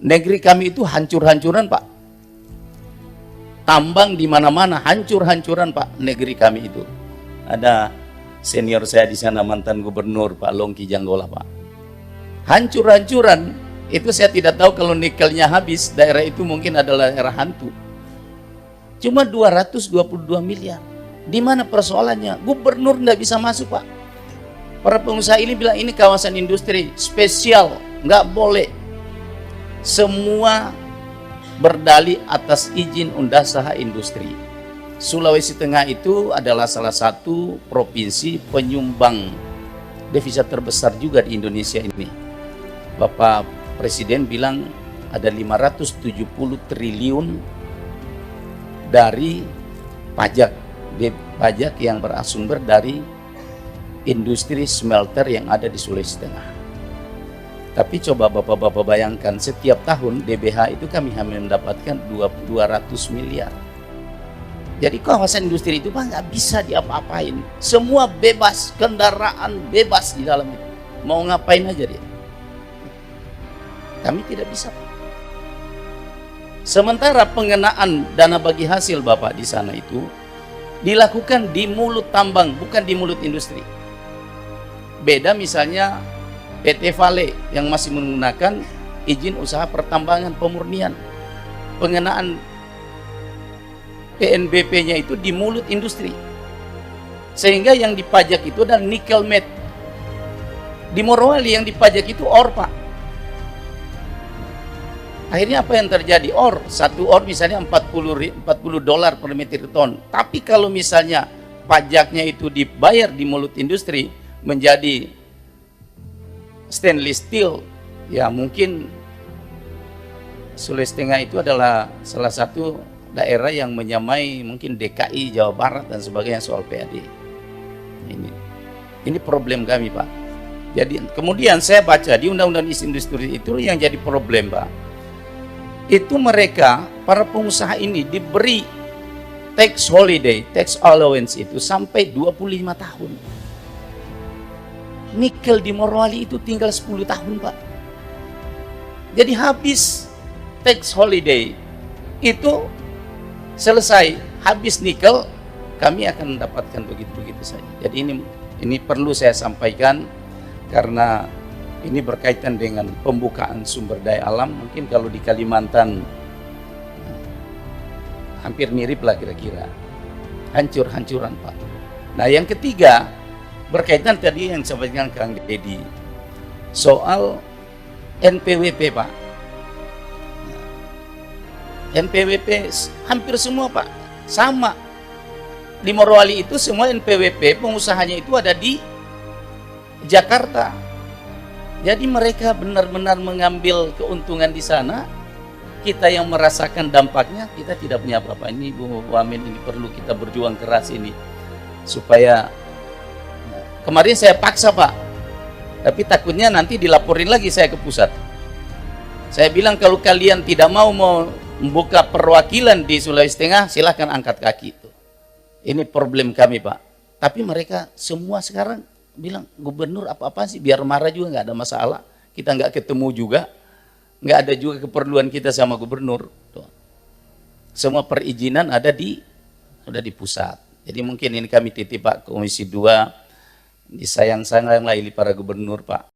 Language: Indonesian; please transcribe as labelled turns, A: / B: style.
A: Negeri kami itu hancur-hancuran, Pak. Tambang di mana-mana, hancur-hancuran, Pak. Negeri kami itu. Ada senior saya di sana, mantan gubernur Pak Longki Janggola, Pak. Hancur-hancuran. Itu saya tidak tahu kalau nikelnya habis, daerah itu mungkin adalah daerah hantu. Cuma 222 miliar. Di mana persoalannya? Gubernur nggak bisa masuk, Pak. Para pengusaha ini bilang ini kawasan industri spesial, nggak boleh. Semua berdalih atas izin undasaha industri. Sulawesi Tengah itu adalah salah satu provinsi penyumbang devisa terbesar juga di Indonesia ini. Bapak Presiden bilang ada 570 triliun dari pajak yang bersumber dari industri smelter yang ada di Sulawesi Tengah. Tapi coba Bapak-Bapak bayangkan, setiap tahun DBH itu kami hanya mendapatkan 200 miliar. Jadi kawasan industri itu Pak nggak bisa diapa-apain. Semua bebas, kendaraan bebas di dalam itu. Mau ngapain aja dia. Kami tidak bisa, Pak. Sementara pengenaan dana bagi hasil Bapak di sana itu dilakukan di mulut tambang, bukan di mulut industri. Beda misalnya PT Vale yang masih menggunakan izin usaha pertambangan pemurnian. Pengenaan PNBP-nya itu di mulut industri. Sehingga yang dipajak itu adalah nikel matte. Di Morowali yang dipajak itu ore, Pak. Akhirnya apa yang terjadi? Satu ore misalnya 40 dolar per metric ton. Tapi kalau misalnya pajaknya itu dibayar di mulut industri menjadi stainless steel, ya mungkin Sulawesi Tengah itu adalah salah satu daerah yang menyamai mungkin DKI, Jawa Barat dan sebagainya soal PAD. Ini problem kami, Pak. Jadi kemudian saya baca di Undang-Undang Industri itu yang jadi problem, Pak. Itu mereka para pengusaha ini diberi tax holiday, tax allowance itu sampai 25 tahun. Nikel di Morowali itu tinggal 10 tahun, Pak. Jadi habis tax holiday itu selesai, habis nikel, kami akan mendapatkan begitu-begitu saja. Jadi ini perlu saya sampaikan karena ini berkaitan dengan pembukaan sumber daya alam. Mungkin kalau di Kalimantan hampir mirip lah kira-kira. Hancur-hancuran, Pak. Nah yang ketiga berkaitan tadi yang disampaikan Kang Deddy soal NPWP, Pak. NPWP hampir semua, Pak, sama. Di Morowali itu semua NPWP pengusahanya itu ada di Jakarta. Jadi mereka benar-benar mengambil keuntungan di sana. Kita yang merasakan dampaknya, kita tidak punya apa-apa. Ini Bu Wamen, ini perlu kita berjuang keras ini supaya. Kemarin saya paksa, Pak, tapi takutnya nanti dilaporin lagi saya ke pusat. Saya bilang kalau kalian tidak mau membuka perwakilan di Sulawesi Tengah, silahkan angkat kaki. Ini problem kami, Pak. Tapi mereka semua sekarang bilang, gubernur apa-apa sih, biar marah juga nggak ada masalah. Kita nggak ketemu juga, nggak ada juga keperluan kita sama gubernur. Semua perizinan sudah di pusat. Jadi mungkin ini kami titip, Pak, Komisi 2, disayang-sayang lagi para gubernur, Pak.